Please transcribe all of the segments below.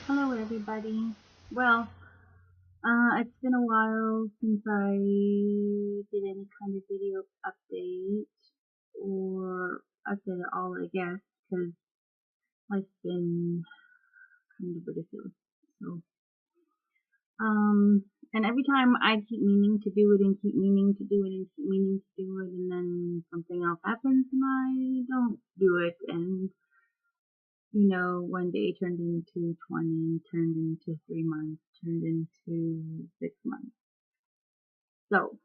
Hello, everybody. Well, it's been a while since I did any kind of video update or update at all, I guess, because life's been kind of ridiculous. So, um, and every time I keep meaning to do it and keep meaning to do it and keep meaning to do it, and then something else happens and I don't do it, and one day turned into 20, turned into 3 months, turned into 6 months. So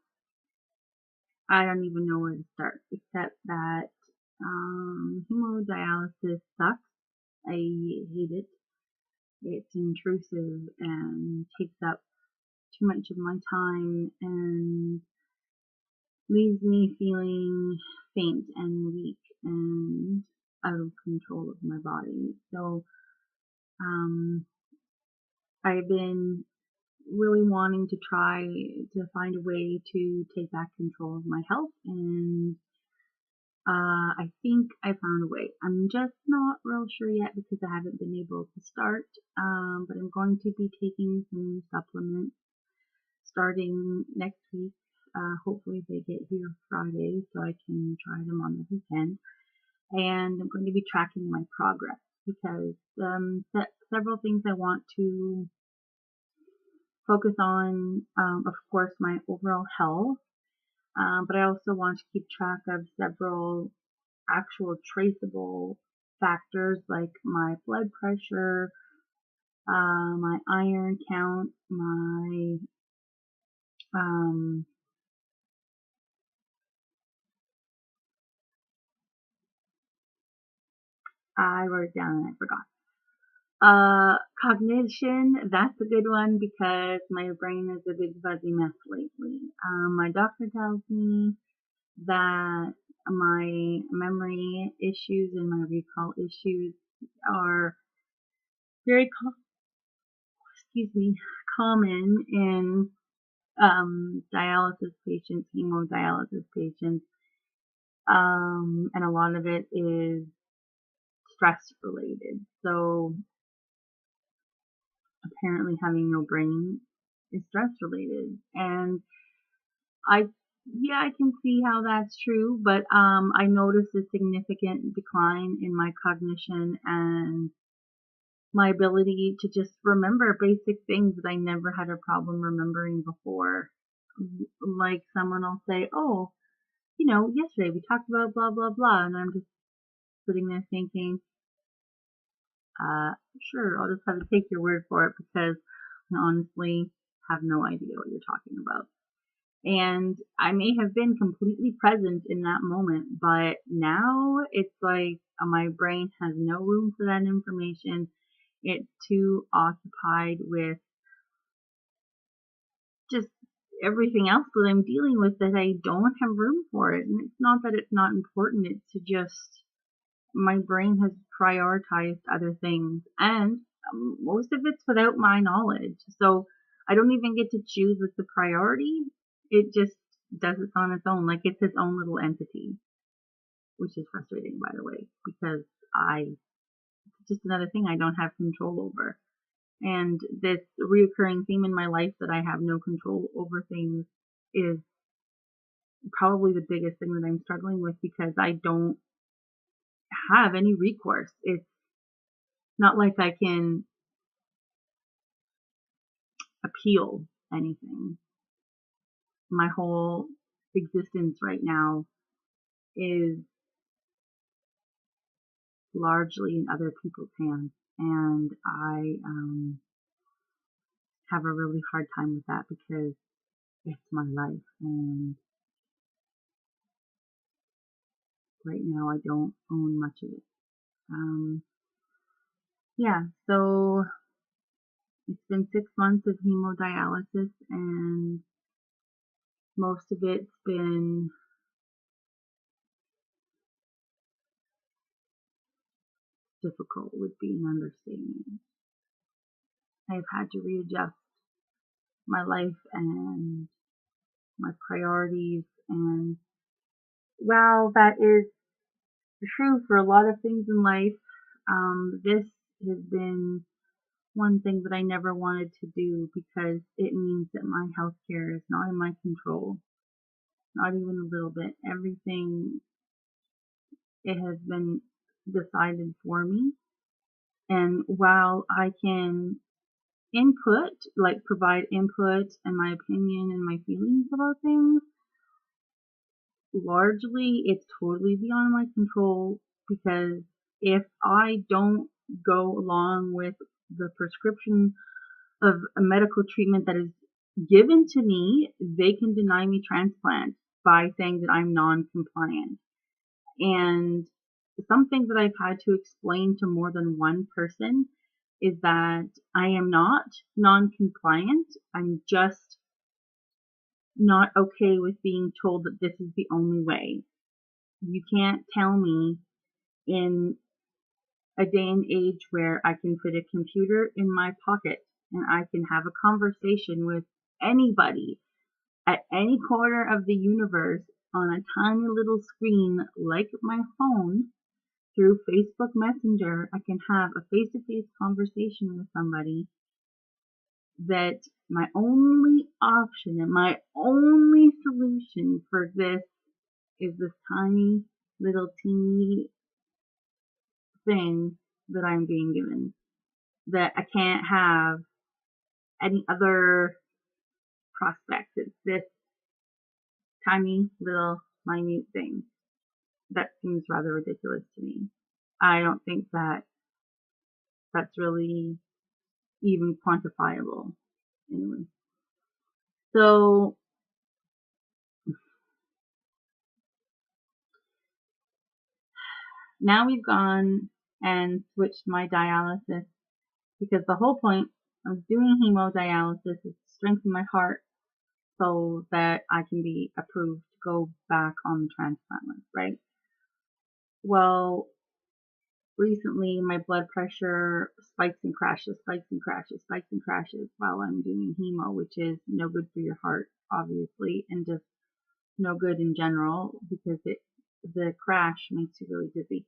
I don't even know where to start, except that hemodialysis sucks. I hate it. It's intrusive and takes up too much of my time and leaves me feeling faint and weak and out of control of my body. So um, I've been really wanting to try to find a way to take back control of my health, and I think I found a way. I'm just not real sure yet because I haven't been able to start, but I'm going to be taking some supplements starting next week. Hopefully they get here Friday so I can try them on the weekend. And I'm going to be tracking my progress because several things I want to focus on, of course, my overall health, but I also want to keep track of several actual traceable factors like my blood pressure, my iron count, my um, I wrote it down and I forgot. Cognition, that's a good one because my brain is a big fuzzy mess lately. My doctor tells me that my memory issues and my recall issues are very, common in dialysis patients, hemodialysis patients, and a lot of it is stress related. So apparently having no brain is stress related, and I yeah, I can see how that's true, but I noticed a significant decline in my cognition and my ability to just remember basic things that I never had a problem remembering before. Like someone will say, "Oh, yesterday we talked about blah blah blah," and I'm just sitting there thinking, sure, I'll just have to take your word for it because I honestly have no idea what you're talking about. And I may have been completely present in that moment, but now it's like my brain has no room for that information. It's too occupied with just everything else that I'm dealing with that I don't have room for it. And it's not that it's not important, it's just my brain has prioritized other things, and most of it's without my knowledge. So I don't even get to choose what's the priority. It just does it on its own, like it's its own little entity, which is frustrating, by the way, because it's just another thing I don't have control over. And this reoccurring theme in my life that I have no control over things is probably the biggest thing that I'm struggling with because I don't have any recourse. It's not like I can appeal anything. My whole existence right now is largely in other people's hands, and I have a really hard time with that because it's my life, and right now I don't own much of it. Um, yeah, so it's been 6 months of hemodialysis, and most of it's been difficult, would be an understatement. I've had to readjust my life and my priorities, and while that is true for a lot of things in life, this has been one thing that I never wanted to do because it means that my health care is not in my control, not even a little bit. Everything, it has been decided for me. And while I can provide input and my opinion and my feelings about things, largely it's totally beyond my control, because if I don't go along with the prescription of a medical treatment that is given to me, they can deny me transplant by saying that I'm non-compliant. And something that I've had to explain to more than one person is that I am not non-compliant. I'm just not okay with being told that this is the only way. You can't tell me in a day and age where I can fit a computer in my pocket and I can have a conversation with anybody at any corner of the universe on a tiny little screen like my phone through Facebook Messenger. I can have a face-to-face conversation with somebody, that my only option and my only solution for this is this tiny little teeny thing that I'm being given, that I can't have any other prospects. It's this tiny little minute thing. That seems rather ridiculous to me. I don't think that that's really even quantifiable. Anyway, so now we've gone and switched my dialysis, because the whole point of doing hemodialysis is to strengthen my heart so that I can be approved to go back on the transplant list, right? Well, recently my blood pressure spikes and crashes, spikes and crashes, spikes and crashes while I'm doing hemo, which is no good for your heart, obviously, and just no good in general, because the crash makes you really dizzy.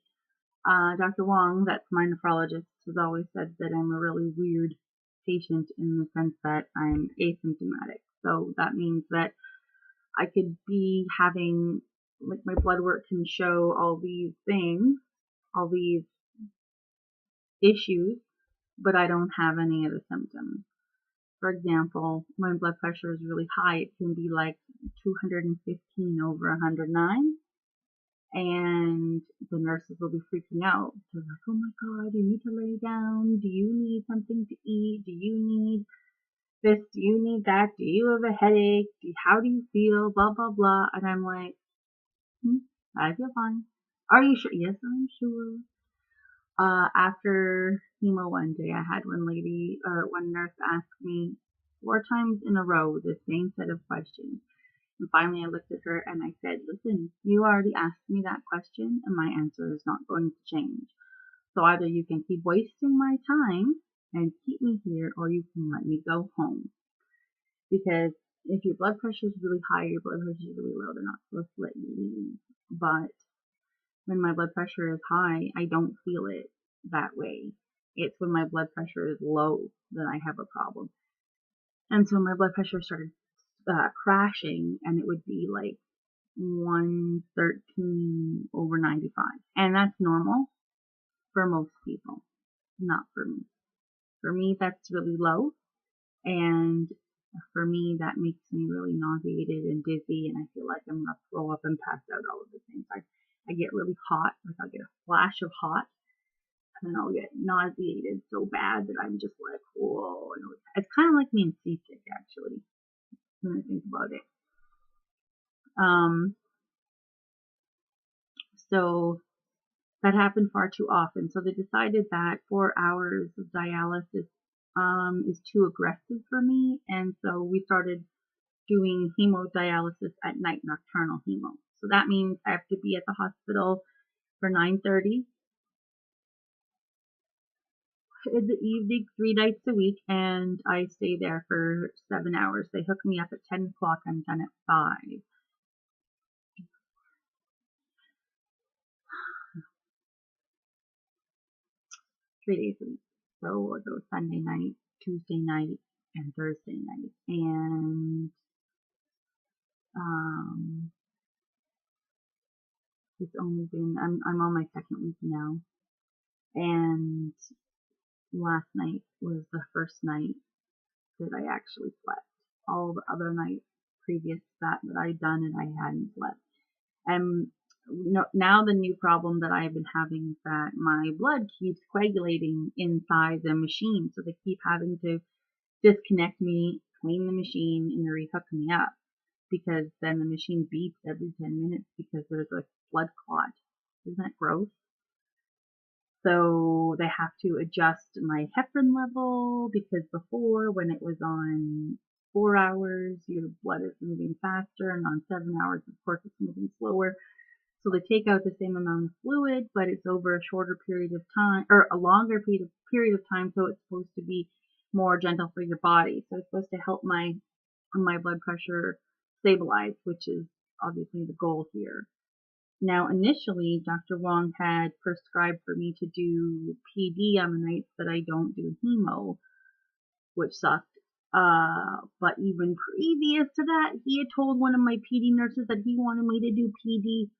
Dr. Wong, that's my nephrologist, has always said that I'm a really weird patient in the sense that I'm asymptomatic. So that means that I could be having, like, my blood work can show all these things, all these issues, but I don't have any of the symptoms. For example, my blood pressure is really high. It can be like 215 over 109. And the nurses will be freaking out. They're like, oh my God, you need to lay down. Do you need something to eat? Do you need this? Do you need that? Do you have a headache? How do you feel? Blah, blah, blah. And I'm like, I feel fine. Are you sure? Yes, I'm sure. After chemo one day, I had one nurse ask me 4 times in a row the same set of questions. And finally I looked at her and I said, listen, you already asked me that question and my answer is not going to change. So either you can keep wasting my time and keep me here, or you can let me go home. Because if your blood pressure is really high, your blood pressure is really low, they're not supposed to let you leave. But when my blood pressure is high, I don't feel it that way. It's when my blood pressure is low that I have a problem. And so my blood pressure started crashing, and it would be like 113 over 95. And that's normal for most people, not for me. For me, that's really low. And for me, that makes me really nauseated and dizzy, and I feel like I'm going to throw up and pass out all at the same time. I get really hot, like I'll get a flash of hot, and then I'll get nauseated so bad that I'm just like, whoa. It's kind of like being seasick, actually, when I think about it. So that happened far too often. So they decided that 4 hours of dialysis is too aggressive for me, and so we started doing hemodialysis at night, nocturnal hemo. So that means I have to be at the hospital for 9:30 in the evening, 3 nights a week, and I stay there for 7 hours. They hook me up at 10 o'clock. I'm done at 5. 3 days a week. So it was Sunday night, Tuesday night, and Thursday night. And it's only been, I'm on my second week now. And last night was the first night that I actually slept. All the other nights previous to that I'd done and I hadn't slept. And now the new problem that I've been having is that my blood keeps coagulating inside the machine. So they keep having to disconnect me, clean the machine, and rehook me up. Because then the machine beeps every 10 minutes because there's a blood clot. Isn't that gross? So they have to adjust my heparin level because before, when it was on 4 hours, your blood is moving faster, and on 7 hours, of course, it's moving slower. So they take out the same amount of fluid, but it's over a shorter period of time, or a longer period of time, so it's supposed to be more gentle for your body. So it's supposed to help my blood pressure stabilize, which is obviously the goal here. Now, initially, Dr. Wong had prescribed for me to do PD on the nights that I don't do hemo, which sucked. But even previous to that, he had told one of my PD nurses that he wanted me to do PD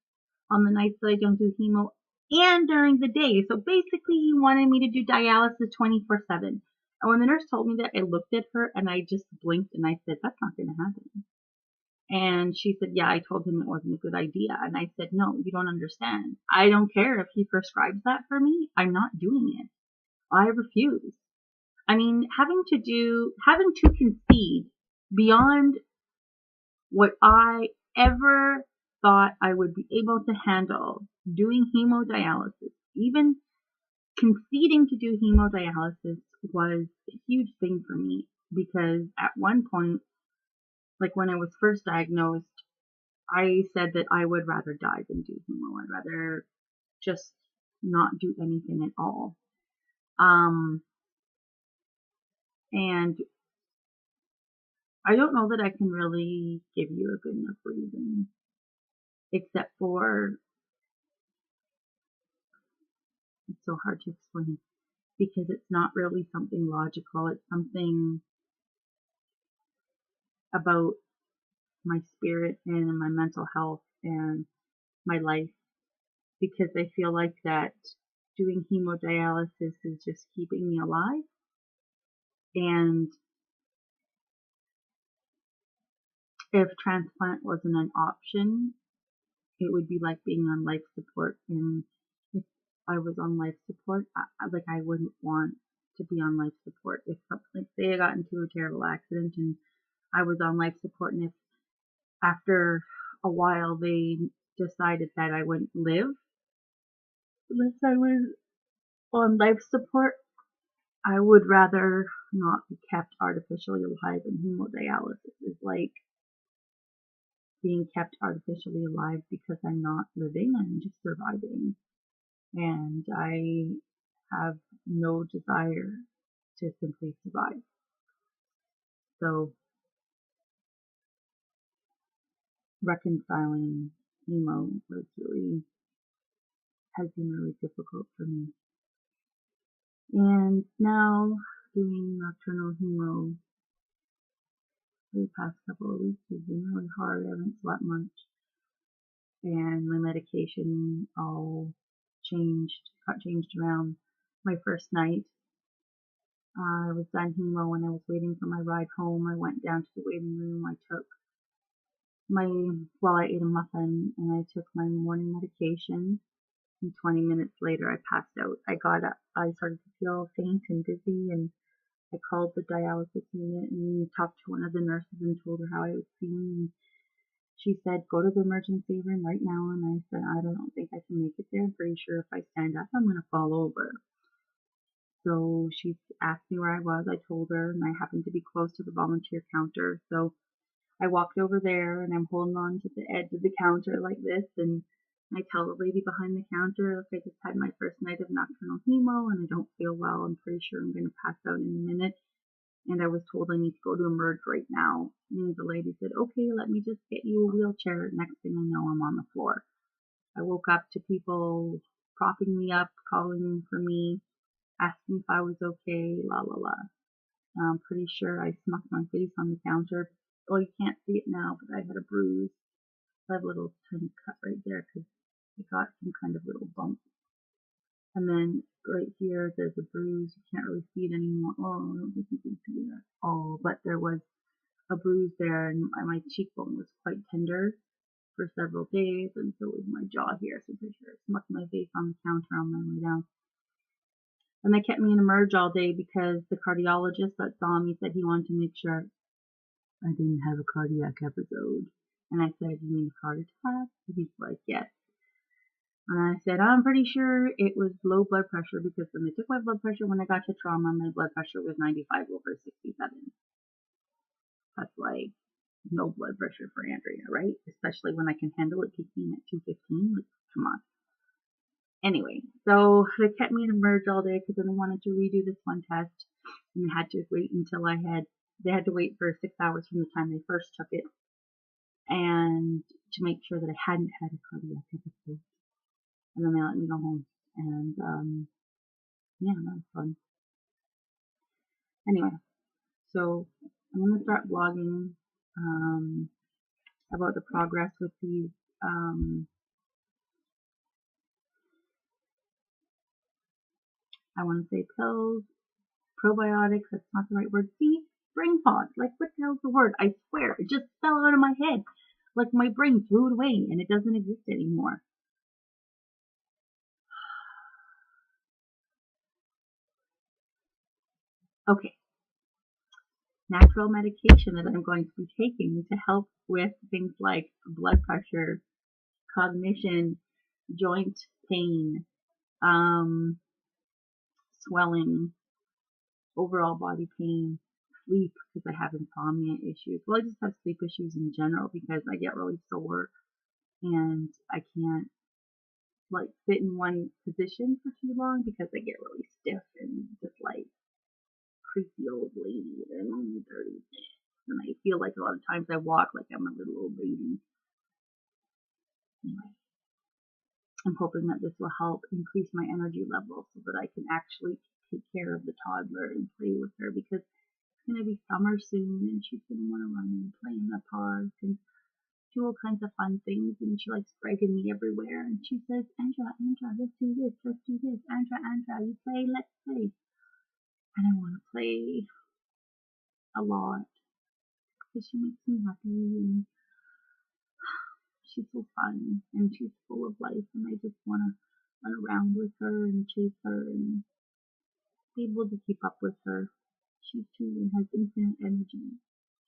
on the nights that I don't do hemo and during the day. So basically, he wanted me to do dialysis 24/7. And when the nurse told me that, I looked at her and I just blinked and I said, that's not going to happen. And she said, yeah, I told him it wasn't a good idea. And I said, no, you don't understand. I don't care if he prescribes that for me. I'm not doing it. I refuse. I mean, having to concede beyond what I ever thought I would be able to handle doing hemodialysis, even conceding to do hemodialysis was a huge thing for me because at one point, like when I was first diagnosed, I said that I would rather die than do hemo. I'd rather just not do anything at all. And I don't know that I can really give you a good enough reason, except for it's so hard to explain because it's not really something logical. It's something about my spirit and my mental health and my life, because I feel like that doing hemodialysis is just keeping me alive. And if transplant wasn't an option, it would be like being on life support. And if I was on life support, I wouldn't want to be on life support. If something, say I got into a terrible accident and I was on life support, and if after a while they decided that I wouldn't live unless I was on life support, I would rather not be kept artificially alive. And hemodialysis is like being kept artificially alive because I'm not living, I'm just surviving. And I have no desire to simply survive. So reconciling hemo has been really difficult for me. And now doing nocturnal hemo for the past couple of weeks has been really hard. I haven't slept much. And my medication all got changed around my first night. I was done hemo when I was waiting for my ride home. I went down to the waiting room. I ate a muffin and I took my morning medication. And 20 minutes later, I passed out. I got up. I started to feel faint and dizzy, and I called the dialysis unit and talked to one of the nurses and told her how I was feeling. She said, go to the emergency room right now. And I said, I don't think I can make it there. I'm pretty sure if I stand up, I'm going to fall over. So she asked me where I was. I told her, and I happened to be close to the volunteer counter. So I walked over there, and I'm holding on to the edge of the counter like this. And I tell the lady behind the counter, look, I just had my first night of nocturnal hemo, and I don't feel well. I'm pretty sure I'm going to pass out in a minute. And I was told I need to go to Emerge right now. And the lady said, okay, let me just get you a wheelchair. Next thing I know, I'm on the floor. I woke up to people propping me up, calling for me. asking if I was okay, la la la. I'm pretty sure I smacked my face on the counter. Well, you can't see it now, but I had a bruise. I have a little tiny cut right there because I got some kind of little bump. And then right here, there's a bruise. You can't really see it anymore. Oh, I don't think you can see that. Oh, but there was a bruise there, and my cheekbone was quite tender for several days, and so was my jaw here. So I'm pretty sure I smacked my face on the counter on my way down. And they kept me in emerge all day because the cardiologist that saw me said he wanted to make sure I didn't have a cardiac episode. And I said, you mean heart attack? He's like, yes. And I said, I'm pretty sure it was low blood pressure because when they took my blood pressure when I got to trauma, my blood pressure was 95/67. That's like no blood pressure for Andrea, right? Especially when I can handle it peaking at 215. Like, come on. Anyway, so they kept me in emerge all day because then they wanted to redo this one test, and they had to wait until they had to wait for 6 hours from the time they first took it, and to make sure that I hadn't had a cardiac episode. And then they let me go home, and yeah, that was fun. Anyway, so I'm gonna start blogging about the progress with these I want to say pills, probiotics. That's not the right word. See, brain fog. Like, what the hell's the word? I swear, it just fell out of my head. Like my brain threw it away and it doesn't exist anymore. Okay, natural medication that I'm going to be taking to help with things like blood pressure, cognition, joint pain, swelling, overall body pain, sleep because I have insomnia issues. Well, I just have sleep issues in general because I get really sore and I can't like sit in one position for too long because I get really stiff and just like creepy old lady and I'm only 36 and I feel like a lot of times I walk like I'm a little old baby. Anyway, I'm hoping that this will help increase my energy level so that I can actually take care of the toddler and play with her because it's going to be summer soon and she's going to want to run and play in the park and do all kinds of fun things and she likes dragging me everywhere and she says, Andra, let's do this, Andra, you play, let's play. And I want to play a lot because she makes me happy and she's so fun and she's full of life and I just want to run around with her and chase her and be able to keep up with her. She too has infinite energy.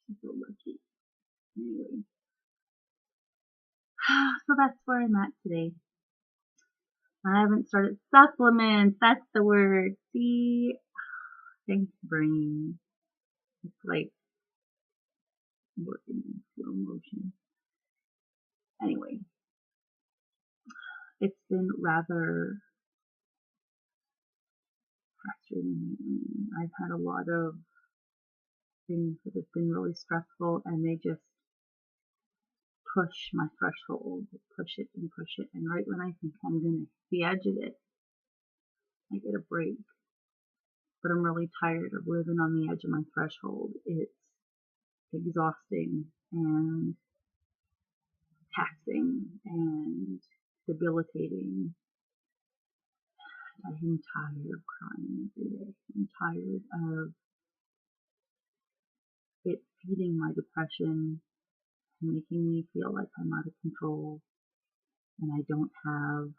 She's so lucky. Anyway, so that's where I'm at today. I haven't started supplements. That's the word. See, thanks, brain. It's like working in slow motion. Anyway, it's been rather frustrating. I've had a lot of things that have been really stressful, and they just push my threshold, push it, and right when I think I'm gonna hit the edge of it, I get a break. But I'm really tired of living on the edge of my threshold. It's exhausting and taxing and debilitating. I'm tired of crying every day. I'm tired of it feeding my depression and making me feel like I'm out of control and I don't have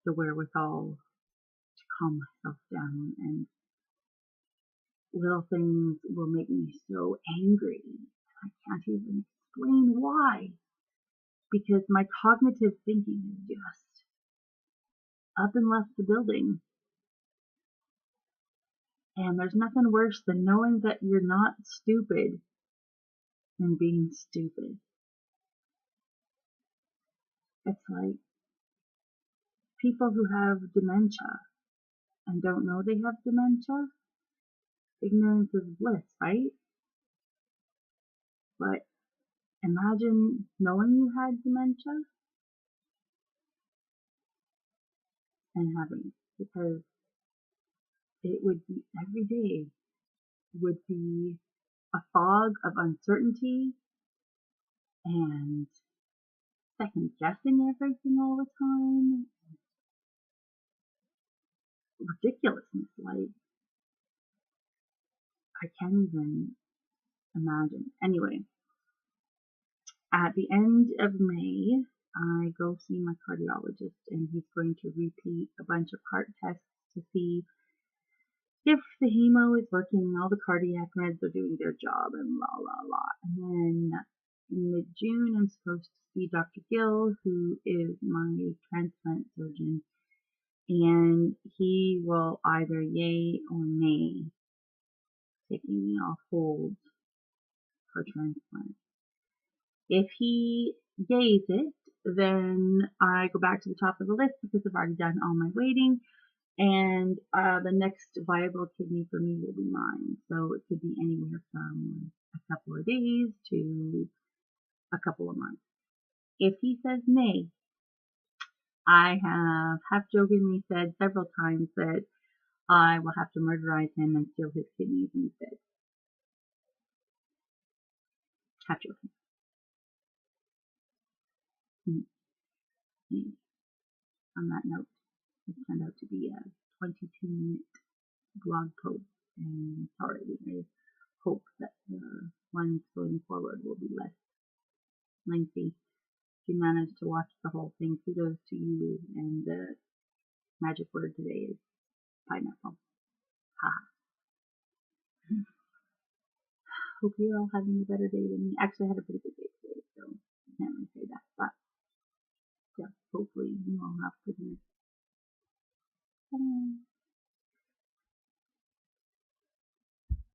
the wherewithal to calm myself down, and little things will make me so angry. I can't even explain why, because my cognitive thinking is just up and left the building. And there's nothing worse than knowing that you're not stupid and being stupid. It's like people who have dementia and don't know they have dementia. Ignorance is bliss, right? But imagine knowing you had dementia and having it. because it would be every day would be a fog of uncertainty and second guessing everything all the time. Ridiculousness, like I can't even imagine. Anyway, at the end of May, I go see my cardiologist, and he's going to repeat a bunch of heart tests to see if the hemo is working, all the cardiac meds are doing their job, and la la la. And then in mid-June, I'm supposed to see Dr. Gill, who is my transplant surgeon, and he will either yay or nay taking me off hold for transplant. If he yays it, then I go back to the top of the list because I've already done all my waiting, and the next viable kidney for me will be mine. So it could be anywhere from a couple of days to a couple of months. If he says nay, I have half-jokingly said several times that I will have to murderize him and steal his kidneys instead. Half-joking. On that note, it turned out to be a 22-minute blog post, and sorry, I hope that the ones going forward will be less lengthy. If you managed to watch the whole thing, kudos to you, and the magic word today is pineapple. Haha. Hope you're all having a better day than me. Actually, I had a pretty good day today, so I can't really say that, but yeah, hopefully you all have a good night. Bye.